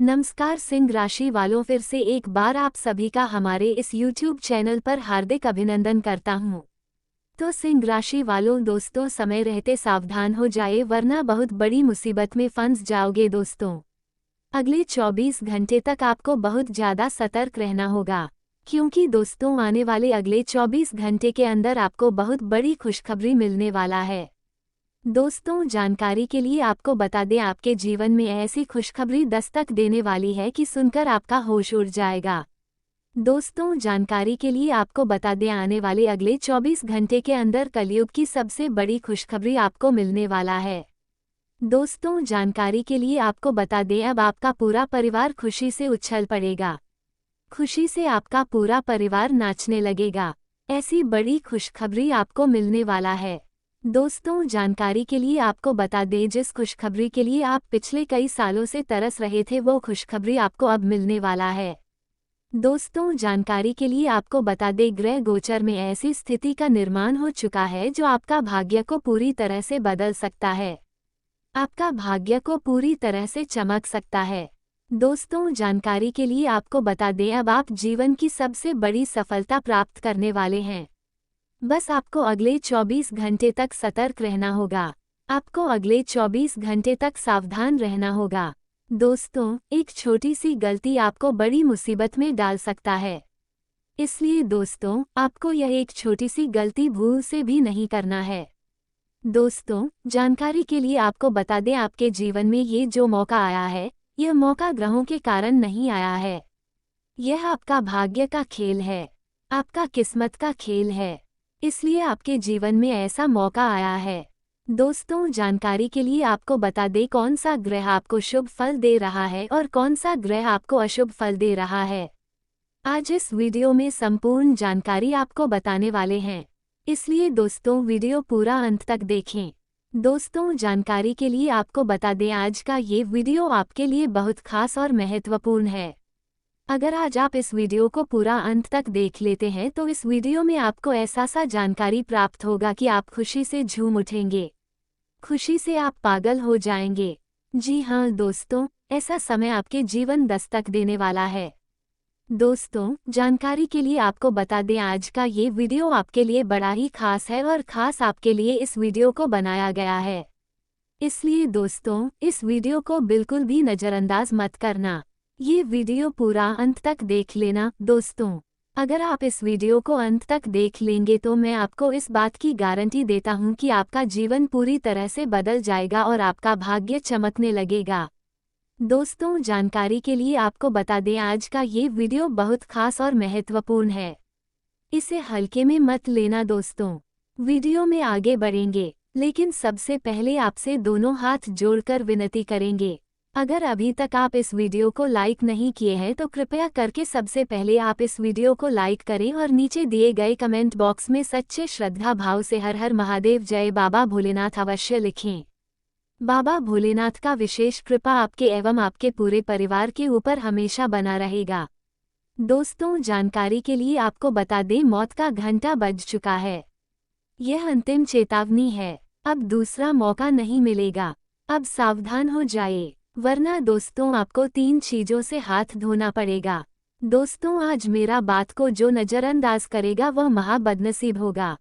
नमस्कार सिंह राशि वालों, फिर से एक बार आप सभी का हमारे इस YouTube चैनल पर हार्दिक अभिनंदन करता हूं। तो सिंह राशि वालों दोस्तों, समय रहते सावधान हो जाए वरना बहुत बड़ी मुसीबत में फंस जाओगे दोस्तों। अगले 24 घंटे तक आपको बहुत ज़्यादा सतर्क रहना होगा, क्योंकि दोस्तों आने वाले अगले 24 घंटे के अंदर आपको बहुत बड़ी खुशखबरी मिलने वाला है। दोस्तों जानकारी के लिए आपको बता दें, आपके जीवन में ऐसी खुशखबरी दस्तक देने वाली है कि सुनकर आपका होश उड़ जाएगा। दोस्तों जानकारी के लिए आपको बता दें, आने वाले अगले 24 घंटे के अंदर कलयुग की सबसे बड़ी खुशखबरी आपको मिलने वाला है। दोस्तों जानकारी के लिए आपको बता दें, अब आपका पूरा परिवार खुशी से उछल पड़ेगा। खुशी से आपका पूरा परिवार नाचने लगेगा। ऐसी बड़ी खुशखबरी आपको मिलने वाला है। दोस्तों जानकारी के लिए आपको बता दें, जिस खुशखबरी के लिए आप पिछले कई सालों से तरस रहे थे वो खुशखबरी आपको अब मिलने वाला है। दोस्तों जानकारी के लिए आपको बता दें, ग्रह गोचर में ऐसी स्थिति का निर्माण हो चुका है जो आपका भाग्य को पूरी तरह से बदल सकता है। आपका भाग्य को पूरी तरह से चमक सकता है। दोस्तों जानकारी के लिए आपको बता दें, अब आप जीवन की सबसे बड़ी सफलता प्राप्त करने वाले हैं। बस आपको अगले 24 घंटे तक सतर्क रहना होगा। आपको अगले 24 घंटे तक सावधान रहना होगा। दोस्तों एक छोटी सी गलती आपको बड़ी मुसीबत में डाल सकता है, इसलिए दोस्तों आपको यह एक छोटी सी गलती भूल से भी नहीं करना है। दोस्तों जानकारी के लिए आपको बता दें, आपके जीवन में ये जो मौका आया है, यह मौका ग्रहों के कारण नहीं आया है। यह आपका भाग्य का खेल है, आपका किस्मत का खेल है, इसलिए आपके जीवन में ऐसा मौका आया है। दोस्तों जानकारी के लिए आपको बता दें, कौन सा ग्रह आपको शुभ फल दे रहा है और कौन सा ग्रह आपको अशुभ फल दे रहा है। आज इस वीडियो में संपूर्ण जानकारी आपको बताने वाले हैं, इसलिए दोस्तों वीडियो पूरा अंत तक देखें। दोस्तों जानकारी के लिए आपको बता दें, आज का ये वीडियो आपके लिए बहुत खास और महत्वपूर्ण है। अगर आज आप इस वीडियो को पूरा अंत तक देख लेते हैं तो इस वीडियो में आपको ऐसा जानकारी प्राप्त होगा कि आप खुशी से झूम उठेंगे, खुशी से आप पागल हो जाएंगे। जी हाँ दोस्तों, ऐसा समय आपके जीवन दस्तक देने वाला है। दोस्तों जानकारी के लिए आपको बता दें, आज का ये वीडियो आपके लिए बड़ा ही खास है और खास आपके लिए इस वीडियो को बनाया गया है। इसलिए दोस्तों इस वीडियो को बिल्कुल भी नज़रअंदाज मत करना, ये वीडियो पूरा अंत तक देख लेना। दोस्तों अगर आप इस वीडियो को अंत तक देख लेंगे तो मैं आपको इस बात की गारंटी देता हूं कि आपका जीवन पूरी तरह से बदल जाएगा और आपका भाग्य चमकने लगेगा। दोस्तों जानकारी के लिए आपको बता दें, आज का ये वीडियो बहुत खास और महत्वपूर्ण है, इसे हल्के में मत लेना। दोस्तों वीडियो में आगे बढ़ेंगे, लेकिन सबसे पहले आपसे दोनों हाथ जोड़कर विनती करेंगे, अगर अभी तक आप इस वीडियो को लाइक नहीं किए हैं तो कृपया करके सबसे पहले आप इस वीडियो को लाइक करें और नीचे दिए गए कमेंट बॉक्स में सच्चे श्रद्धा भाव से हर हर महादेव जय बाबा भोलेनाथ अवश्य लिखें। बाबा भोलेनाथ का विशेष कृपा आपके एवं आपके पूरे परिवार के ऊपर हमेशा बना रहेगा। दोस्तों जानकारी के लिए आपको बता दें, मौत का घंटा बज चुका है। यह अंतिम चेतावनी है, अब दूसरा मौका नहीं मिलेगा। अब सावधान हो जाए, वरना दोस्तों आपको 3 चीज़ों से हाथ धोना पड़ेगा। दोस्तों आज मेरा बात को जो नज़रअंदाज करेगा वह महा बदनसीब होगा।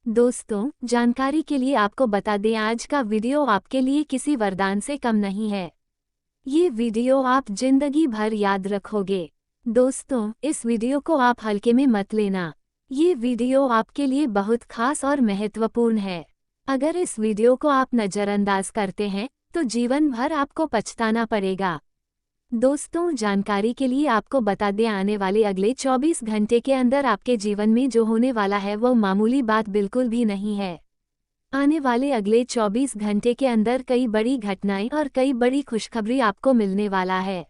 दोस्तों जानकारी के लिए आपको बता दें, आज का वीडियो आपके लिए किसी वरदान से कम नहीं है। ये वीडियो आप जिंदगी भर याद रखोगे। दोस्तों इस वीडियो को आप हल्के में मत लेना, ये वीडियो आपके लिए बहुत खास और महत्वपूर्ण है। अगर इस वीडियो को आप नज़रअंदाज करते हैं तो जीवन भर आपको पछताना पड़ेगा। दोस्तों जानकारी के लिए आपको बता दें, आने वाले अगले 24 घंटे के अंदर आपके जीवन में जो होने वाला है वो मामूली बात बिल्कुल भी नहीं है। आने वाले अगले 24 घंटे के अंदर कई बड़ी घटनाएं और कई बड़ी खुशखबरी आपको मिलने वाला है,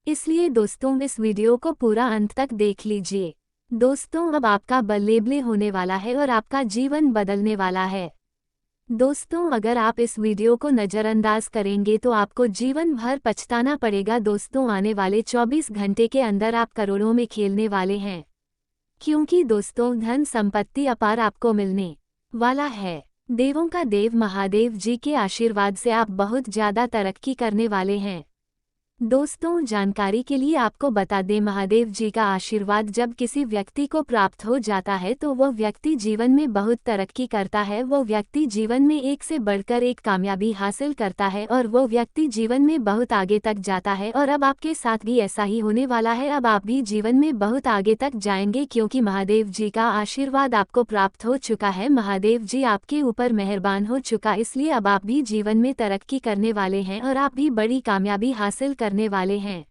इसलिए दोस्तों इस वीडियो को पूरा अंत तक देख लीजिए। दोस्तों अब आपका बल्लेबले होने वाला है और आपका जीवन बदलने वाला है। दोस्तों अगर आप इस वीडियो को नज़रअंदाज करेंगे तो आपको जीवन भर पछताना पड़ेगा। दोस्तों आने वाले 24 घंटे के अंदर आप करोड़ों में खेलने वाले हैं, क्योंकि दोस्तों धन संपत्ति अपार आपको मिलने वाला है। देवों का देव महादेव जी के आशीर्वाद से आप बहुत ज़्यादा तरक्की करने वाले हैं। दोस्तों, जानकारी के लिए आपको बता दें, महादेव जी का आशीर्वाद जब किसी व्यक्ति को प्राप्त हो जाता है तो वह व्यक्ति जीवन में बहुत तरक्की करता है। वो व्यक्ति जीवन में एक से बढ़कर एक कामयाबी हासिल करता है और वो व्यक्ति जीवन में बहुत आगे तक जाता है। और अब आपके साथ भी ऐसा ही होने वाला है। अब आप भी जीवन में बहुत आगे तक जाएंगे क्योंकि महादेव जी का आशीर्वाद आपको प्राप्त हो चुका है। महादेव जी आपके ऊपर मेहरबान हो चुका, इसलिए अब आप भी जीवन में तरक्की करने वाले हैं और आप भी बड़ी कामयाबी हासिल करने वाले हैं।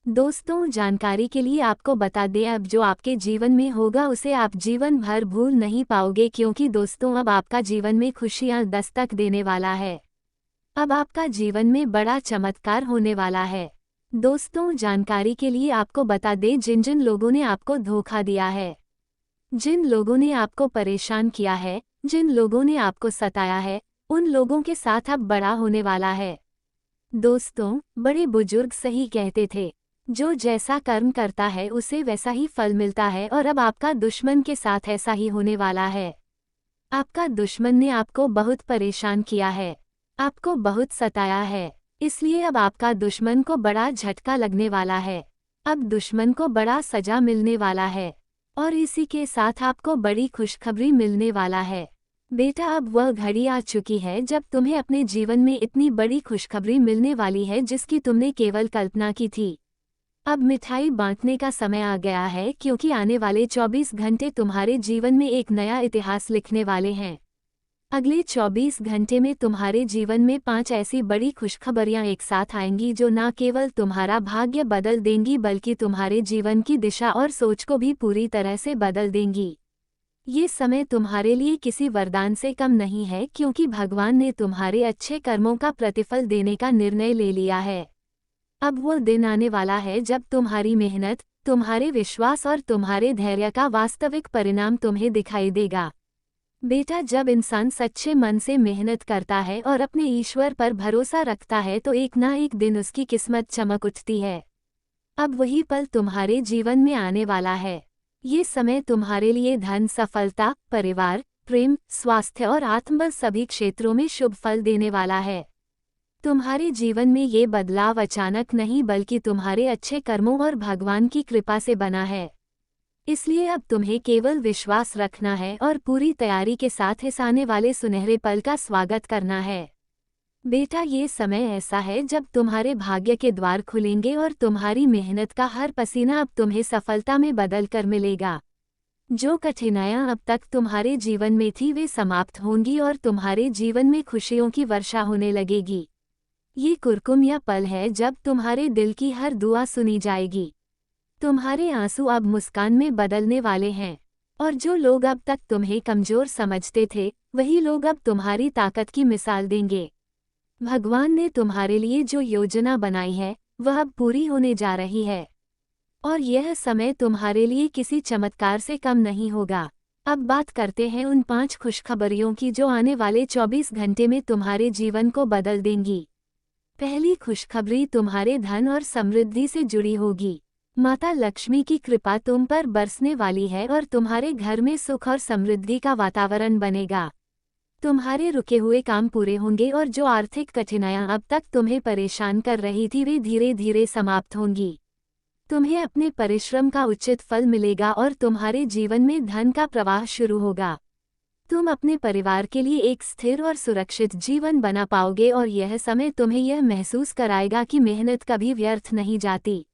दोस्तों, जानकारी के लिए आपको बता दें, अब जो आपके जीवन में होगा उसे आप जीवन भर भूल नहीं पाओगे क्योंकि दोस्तों अब आपका जीवन में खुशियां दस्तक देने वाला है। अब आपका जीवन में बड़ा चमत्कार होने वाला है। दोस्तों, जानकारी के लिए आपको बता दें, जिन जिन लोगों ने आपको धोखा दिया है, जिन लोगों ने आपको परेशान किया है, जिन लोगों ने आपको सताया है, उन लोगों के साथ अब बड़ा होने वाला है। दोस्तों, बड़े बुजुर्ग सही कहते थे, जो जैसा कर्म करता है उसे वैसा ही फल मिलता है। और अब आपका दुश्मन के साथ ऐसा ही होने वाला है। आपका दुश्मन ने आपको बहुत परेशान किया है, आपको बहुत सताया है, इसलिए अब आपका दुश्मन को बड़ा झटका लगने वाला है। अब दुश्मन को बड़ा सजा मिलने वाला है और इसी के साथ आपको बड़ी खुशखबरी मिलने वाला है। बेटा, अब वह घड़ी आ चुकी है जब तुम्हें अपने जीवन में इतनी बड़ी खुशखबरी मिलने वाली है जिसकी तुमने केवल कल्पना की थी। अब मिठाई बांटने का समय आ गया है क्योंकि आने वाले 24 घंटे तुम्हारे जीवन में एक नया इतिहास लिखने वाले हैं। अगले 24 घंटे में तुम्हारे जीवन में 5 ऐसी बड़ी खुशखबरियां एक साथ आएंगी जो न केवल तुम्हारा भाग्य बदल देंगी बल्कि तुम्हारे जीवन की दिशा और सोच को भी पूरी तरह से बदल देंगी। ये समय तुम्हारे लिए किसी वरदान से कम नहीं है क्योंकि भगवान ने तुम्हारे अच्छे कर्मों का प्रतिफल देने का निर्णय ले लिया है। अब वो दिन आने वाला है जब तुम्हारी मेहनत, तुम्हारे विश्वास और तुम्हारे धैर्य का वास्तविक परिणाम तुम्हें दिखाई देगा। बेटा, जब इंसान सच्चे मन से मेहनत करता है और अपने ईश्वर पर भरोसा रखता है तो एक ना एक दिन उसकी किस्मत चमक उठती है। अब वही पल तुम्हारे जीवन में आने वाला है। ये समय तुम्हारे लिए धन, सफलता, परिवार, प्रेम, स्वास्थ्य और आत्मबल सभी क्षेत्रों में शुभ फल देने वाला है। तुम्हारे जीवन में ये बदलाव अचानक नहीं बल्कि तुम्हारे अच्छे कर्मों और भगवान की कृपा से बना है। इसलिए अब तुम्हें केवल विश्वास रखना है और पूरी तैयारी के साथ इस आने वाले सुनहरे पल का स्वागत करना है। बेटा, ये समय ऐसा है जब तुम्हारे भाग्य के द्वार खुलेंगे और तुम्हारी मेहनत का हर पसीना अब तुम्हें सफलता में बदल कर मिलेगा। जो कठिनाइयां अब तक तुम्हारे जीवन में थी वे समाप्त होंगी और तुम्हारे जीवन में खुशियों की वर्षा होने लगेगी। ये कुरकुम या पल है जब तुम्हारे दिल की हर दुआ सुनी जाएगी। तुम्हारे आंसू अब मुस्कान में बदलने वाले हैं और जो लोग अब तक तुम्हें कमजोर समझते थे वही लोग अब तुम्हारी ताकत की मिसाल देंगे। भगवान ने तुम्हारे लिए जो योजना बनाई है वह अब पूरी होने जा रही है और यह समय तुम्हारे लिए किसी चमत्कार से कम नहीं होगा। अब बात करते हैं उन 5 खुशखबरियों की जो आने वाले 24 घंटे में तुम्हारे जीवन को बदल देंगी। पहली खुशखबरी तुम्हारे धन और समृद्धि से जुड़ी होगी। माता लक्ष्मी की कृपा तुम पर बरसने वाली है और तुम्हारे घर में सुख और समृद्धि का वातावरण बनेगा। तुम्हारे रुके हुए काम पूरे होंगे और जो आर्थिक कठिनाइयां अब तक तुम्हें परेशान कर रही थी वे धीरे धीरे समाप्त होंगी। तुम्हें अपने परिश्रम का उचित फल मिलेगा और तुम्हारे जीवन में धन का प्रवाह शुरू होगा। तुम अपने परिवार के लिए एक स्थिर और सुरक्षित जीवन बना पाओगे और यह समय तुम्हें यह महसूस कराएगा कि मेहनत कभी व्यर्थ नहीं जाती।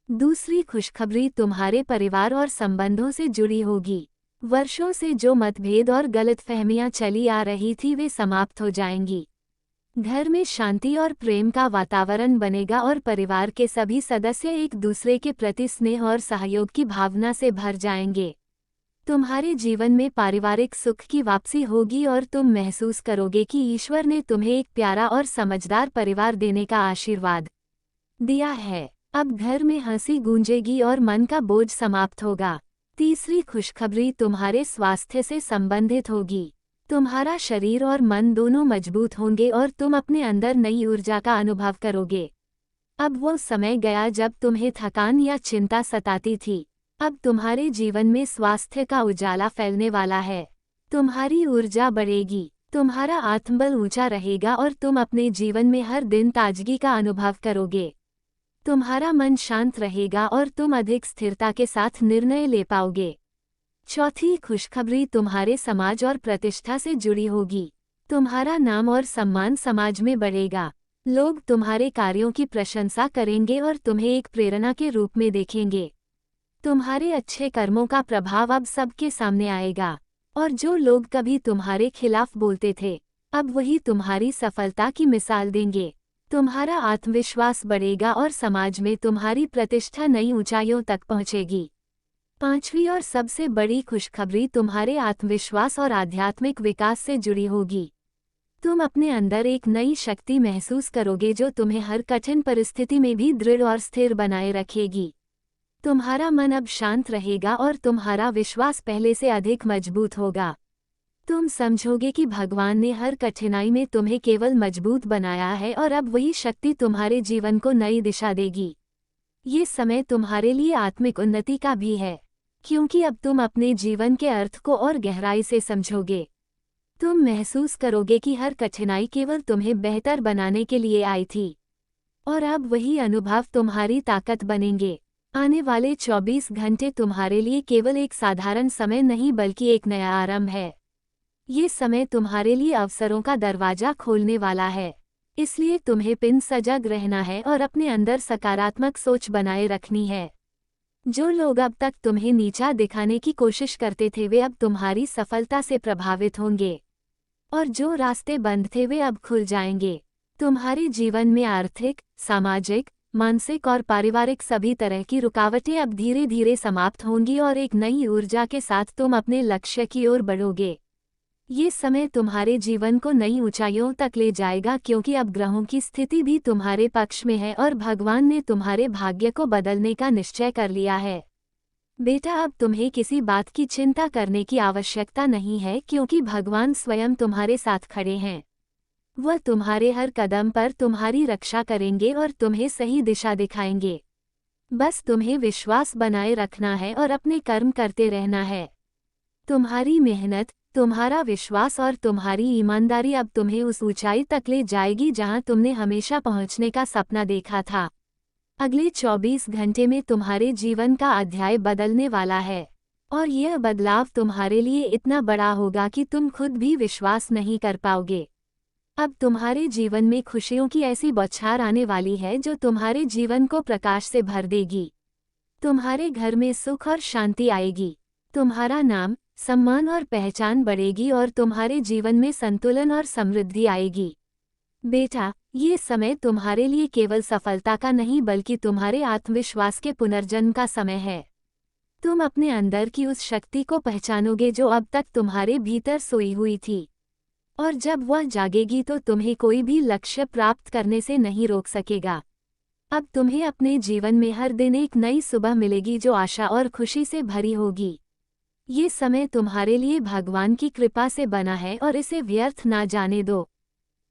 दूसरी खुशखबरी तुम्हारे परिवार और संबंधों से जुड़ी होगी। वर्षों से जो मतभेद और गलतफहमियां चली आ रही थी वे समाप्त हो जाएंगी। घर में शांति और प्रेम का वातावरण बनेगा और परिवार के सभी सदस्य एक दूसरे के प्रति स्नेह और सहयोग की भावना से भर जाएंगे। तुम्हारे जीवन में पारिवारिक सुख की वापसी होगी और तुम महसूस करोगे कि ईश्वर ने तुम्हें एक प्यारा और समझदार परिवार देने का आशीर्वाद दिया है। अब घर में हंसी गूंजेगी और मन का बोझ समाप्त होगा। तीसरी खुशखबरी तुम्हारे स्वास्थ्य से संबंधित होगी। तुम्हारा शरीर और मन दोनों मजबूत होंगे और तुम अपने अंदर नई ऊर्जा का अनुभव करोगे। अब वो समय गया जब तुम्हें थकान या चिंता सताती थी। अब तुम्हारे जीवन में स्वास्थ्य का उजाला फैलने वाला है। तुम्हारी ऊर्जा बढ़ेगी, तुम्हारा आत्मबल ऊंचा रहेगा और तुम अपने जीवन में हर दिन ताजगी का अनुभव करोगे। तुम्हारा मन शांत रहेगा और तुम अधिक स्थिरता के साथ निर्णय ले पाओगे। चौथी खुशखबरी तुम्हारे समाज और प्रतिष्ठा से जुड़ी होगी। तुम्हारा नाम और सम्मान समाज में बढ़ेगा। लोग तुम्हारे कार्यों की प्रशंसा करेंगे और तुम्हें एक प्रेरणा के रूप में देखेंगे। तुम्हारे अच्छे कर्मों का प्रभाव अब सबके सामने आएगा, और जो लोग कभी तुम्हारे खिलाफ बोलते थे, अब वही तुम्हारी सफलता की मिसाल देंगे। तुम्हारा आत्मविश्वास बढ़ेगा और समाज में तुम्हारी प्रतिष्ठा नई ऊंचाइयों तक पहुंचेगी। पांचवी और सबसे बड़ी खुशखबरी तुम्हारे आत्मविश्वास और आध्यात्मिक विकास से जुड़ी होगी। तुम अपने अंदर एक नई शक्ति महसूस करोगे जो तुम्हें हर कठिन परिस्थिति में भी दृढ़ और स्थिर बनाए रखेगी। तुम्हारा मन अब शांत रहेगा और तुम्हारा विश्वास पहले से अधिक मजबूत होगा। तुम समझोगे कि भगवान ने हर कठिनाई में तुम्हें केवल मजबूत बनाया है और अब वही शक्ति तुम्हारे जीवन को नई दिशा देगी। ये समय तुम्हारे लिए आत्मिक उन्नति का भी है, क्योंकि अब तुम अपने जीवन के अर्थ को और गहराई से समझोगे। तुम महसूस करोगे कि हर कठिनाई केवल तुम्हें बेहतर बनाने के लिए आई थी, और अब वही अनुभव तुम्हारी ताकत बनेंगे। आने वाले 24 घंटे तुम्हारे लिए केवल एक साधारण समय नहीं बल्कि एक नया आरंभ है। ये समय तुम्हारे लिए अवसरों का दरवाजा खोलने वाला है, इसलिए तुम्हें पिन सजग रहना है और अपने अंदर सकारात्मक सोच बनाए रखनी है। जो लोग अब तक तुम्हें नीचा दिखाने की कोशिश करते थे वे अब तुम्हारी सफलता से प्रभावित होंगे, और जो रास्ते बंद थे वे अब खुल जाएंगे। तुम्हारे जीवन में आर्थिक, सामाजिक, मानसिक और पारिवारिक सभी तरह की रुकावटें अब धीरे धीरे समाप्त होंगी और एक नई ऊर्जा के साथ तुम अपने लक्ष्य की ओर बढ़ोगे। ये समय तुम्हारे जीवन को नई ऊंचाइयों तक ले जाएगा, क्योंकि अब ग्रहों की स्थिति भी तुम्हारे पक्ष में है और भगवान ने तुम्हारे भाग्य को बदलने का निश्चय कर लिया है। बेटा, अब तुम्हें किसी बात की चिंता करने की आवश्यकता नहीं है, क्योंकि भगवान स्वयं तुम्हारे साथ खड़े हैं। वह तुम्हारे हर कदम पर तुम्हारी रक्षा करेंगे और तुम्हें सही दिशा दिखाएंगे। बस तुम्हें विश्वास बनाए रखना है और अपने कर्म करते रहना है। तुम्हारी मेहनत, तुम्हारा विश्वास और तुम्हारी ईमानदारी अब तुम्हें उस ऊंचाई तक ले जाएगी जहां तुमने हमेशा पहुंचने का सपना देखा था। अगले 24 घंटे में तुम्हारे जीवन का अध्याय बदलने वाला है, और यह बदलाव तुम्हारे लिए इतना बड़ा होगा कि तुम खुद भी विश्वास नहीं कर पाओगे। अब तुम्हारे जीवन में खुशियों की ऐसी बौछार आने वाली है जो तुम्हारे जीवन को प्रकाश से भर देगी। तुम्हारे घर में सुख और शांति आएगी। तुम्हारा नाम, सम्मान और पहचान बढ़ेगी और तुम्हारे जीवन में संतुलन और समृद्धि आएगी। बेटा, ये समय तुम्हारे लिए केवल सफलता का नहीं बल्कि तुम्हारे आत्मविश्वास के पुनर्जन्म का समय है। तुम अपने अंदर की उस शक्ति को पहचानोगे जो अब तक तुम्हारे भीतर सोई हुई थी, और जब वह जागेगी तो तुम्हें कोई भी लक्ष्य प्राप्त करने से नहीं रोक सकेगा। अब तुम्हें अपने जीवन में हर दिन एक नई सुबह मिलेगी जो आशा और खुशी से भरी होगी। ये समय तुम्हारे लिए भगवान की कृपा से बना है और इसे व्यर्थ ना जाने दो।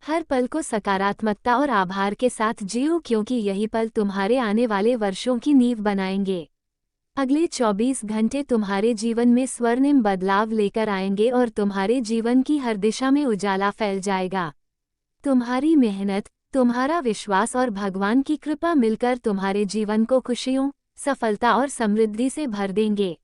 हर पल को सकारात्मकता और आभार के साथ जियो, क्योंकि यही पल तुम्हारे आने वाले वर्षों की नींव बनाएंगे। अगले 24 घंटे तुम्हारे जीवन में स्वर्णिम बदलाव लेकर आएंगे और तुम्हारे जीवन की हर दिशा में उजाला फैल जाएगा। तुम्हारी मेहनत, तुम्हारा विश्वास और भगवान की कृपा मिलकर तुम्हारे जीवन को खुशियों, सफलता और समृद्धि से भर देंगे।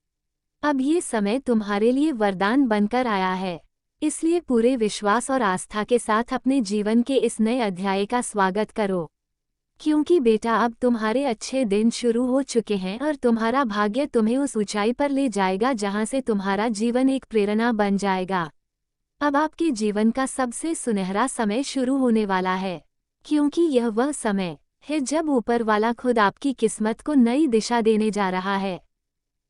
अब ये समय तुम्हारे लिए वरदान बनकर आया है, इसलिए पूरे विश्वास और आस्था के साथ अपने जीवन के इस नए अध्याय का स्वागत करो। क्योंकि बेटा, अब तुम्हारे अच्छे दिन शुरू हो चुके हैं और तुम्हारा भाग्य तुम्हें उस ऊंचाई पर ले जाएगा जहां से तुम्हारा जीवन एक प्रेरणा बन जाएगा। अब आपके जीवन का सबसे सुनहरा समय शुरू होने वाला है, क्योंकि यह वह समय है जब ऊपर वाला खुद आपकी किस्मत को नई दिशा देने जा रहा है।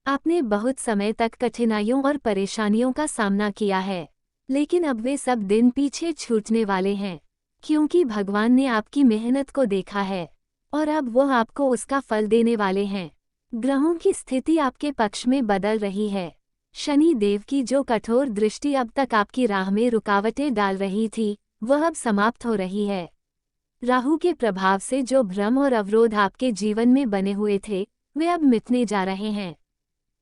आपने बहुत समय तक कठिनाइयों और परेशानियों का सामना किया है, लेकिन अब वे सब दिन पीछे छूटने वाले हैं, क्योंकि भगवान ने आपकी मेहनत को देखा है और अब वह आपको उसका फल देने वाले हैं। ग्रहों की स्थिति आपके पक्ष में बदल रही है। शनि देव की जो कठोर दृष्टि अब तक आपकी राह में रुकावटें डाल रही थी, वह अब समाप्त हो रही है। राहु के प्रभाव से जो भ्रम और अवरोध आपके जीवन में बने हुए थे, वे अब मिटने जा रहे हैं।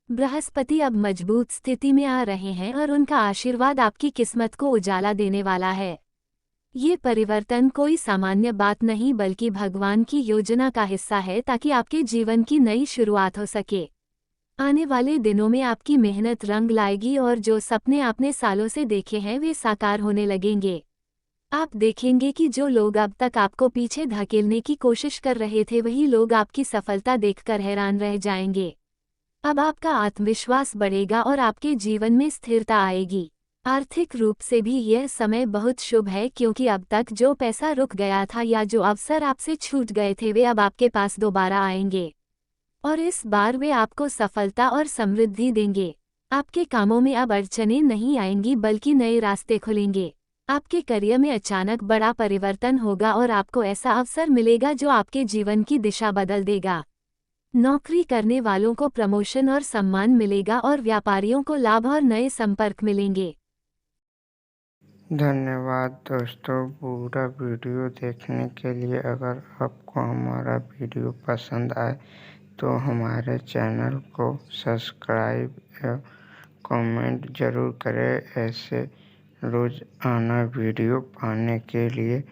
बृहस्पति अब मजबूत स्थिति में आ रहे हैं और उनका आशीर्वाद आपकी किस्मत को उजाला देने वाला है। ये परिवर्तन कोई सामान्य बात नहीं बल्कि भगवान की योजना का हिस्सा है ताकि आपके जीवन की नई शुरुआत हो सके। आने वाले दिनों में आपकी मेहनत रंग लाएगी और जो सपने आपने सालों से देखे हैं वे साकार होने लगेंगे। आप देखेंगे कि जो लोग अब तक आपको पीछे धकेलने की कोशिश कर रहे थे वही लोग आपकी सफलता देखकर हैरान रह जाएंगे। अब आपका आत्मविश्वास बढ़ेगा और आपके जीवन में स्थिरता आएगी। आर्थिक रूप से भी यह समय बहुत शुभ है क्योंकि अब तक जो पैसा रुक गया था या जो अवसर आपसे छूट गए थे वे अब आपके पास दोबारा आएंगे। और इस बार वे आपको सफलता और समृद्धि देंगे। आपके कामों में अब अड़चनें नहीं आएंगी बल्कि नए रास्ते खुलेंगे। आपके करियर में अचानक बड़ा परिवर्तन होगा और आपको ऐसा अवसर मिलेगा जो आपके जीवन की दिशा बदल देगा। नौकरी करने वालों को प्रमोशन और सम्मान मिलेगा और व्यापारियों को लाभ और नए संपर्क मिलेंगे। धन्यवाद दोस्तों पूरा वीडियो देखने के लिए। अगर आपको हमारा वीडियो पसंद आए तो हमारे चैनल को सब्सक्राइब या कमेंट ज़रूर करें। ऐसे रोज़ाना वीडियो पाने के लिए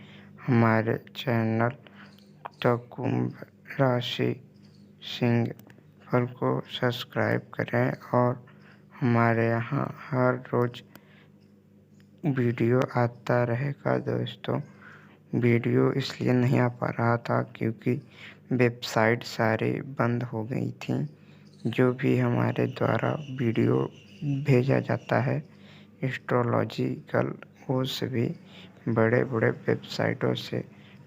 हमारे चैनल द कुंभ राशि सिंह फल को सब्सक्राइब करें। और हमारे यहाँ हर रोज़ वीडियो आता रहेगा दोस्तों। वीडियो इसलिए नहीं आ पा रहा था क्योंकि वेबसाइट सारी बंद हो गई थी। जो भी हमारे द्वारा वीडियो भेजा जाता है एस्ट्रोलॉजिकल, वो सभी बड़े बड़े वेबसाइटों से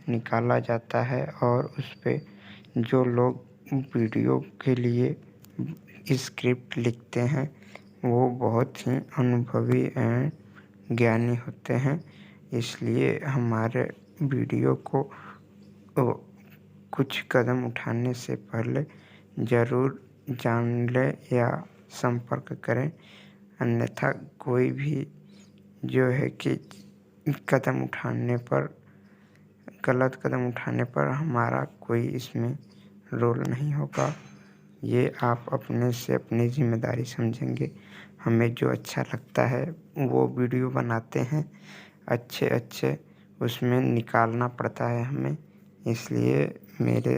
निकाला जाता है और उस पे जो लोग वीडियो के लिए स्क्रिप्ट लिखते हैं वो बहुत ही अनुभवी एंड ज्ञानी होते हैं। इसलिए हमारे वीडियो को कुछ कदम उठाने से पहले ज़रूर जान लें या संपर्क करें। अन्यथा कोई भी जो है कि गलत कदम उठाने पर हमारा कोई इसमें रोल नहीं होगा। ये आप अपने से अपनी जिम्मेदारी समझेंगे। हमें जो अच्छा लगता है वो वीडियो बनाते हैं, अच्छे उसमें निकालना पड़ता है हमें। इसलिए मेरे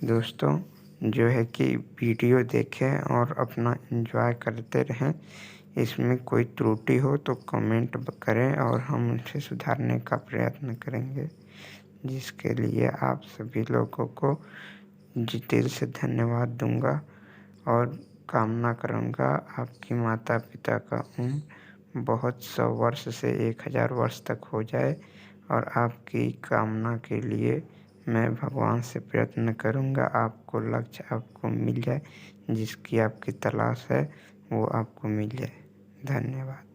दोस्तों जो है कि वीडियो देखें और अपना एंजॉय करते रहें। इसमें कोई त्रुटि हो तो कमेंट करें और हम उसे सुधारने का प्रयत्न करेंगे, जिसके लिए आप सभी लोगों को दिल से धन्यवाद दूंगा और कामना करूंगा आपकी माता पिता का उम्र बहुत 100 वर्ष से 1000 वर्ष तक हो जाए। और आपकी कामना के लिए मैं भगवान से प्रयत्न करूंगा आपको लक्ष्य आपको मिल जाए, जिसकी आपकी तलाश है वो आपको मिल जाए। धन्यवाद।